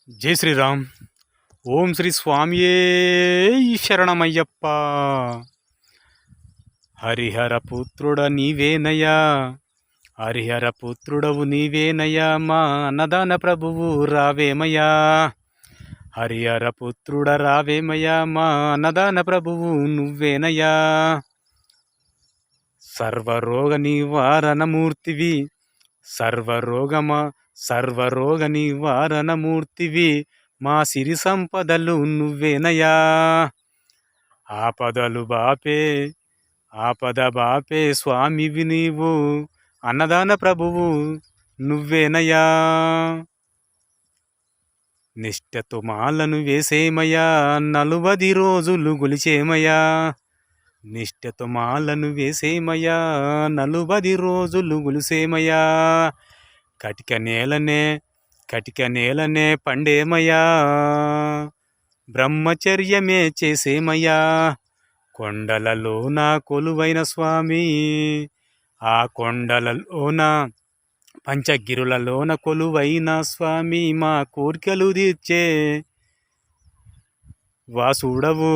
జై శ్రీరామ్. ఓం శ్రీ స్వామియే శరణమయ్యప్ప. హరిహర పుత్రుడ నీవేనయ్యా, హరిహర పుత్రుడవు నీవేనయ్యా, మా అన్నదాన ప్రభువు రావేమయ్యా. హరిహర పుత్రుడ రావేమయ్యా, మా అన్నదాన ప్రభువు నువ్వేనయ్యా. సర్వరోగ నివారణమూర్తివి, సర్వరోగ నివారణమూర్తివి, మా సిరి సంపదలు నువ్వేనయ్యా. ఆపద బాపే స్వామివి నీవు, అన్నదాన ప్రభువు నువ్వేనయ్యా. నిష్టతో మాలను వేసేమయ్యా, 40 రోజులు గొలిచేమయ్యా. నిష్టతో మాలను వేసేమయ్యా, 40 రోజులు గొలిసేమయ్యా. కటిక నేలనే పండేమయ్యా, బ్రహ్మచర్యమే చేసేమయ్యా. కొండలలోన కొలువైన స్వామి, ఆ కొండలలోన పంచగిరులలోన కొలువైన స్వామి, మా కోరికలు తీర్చే వాసుడవు.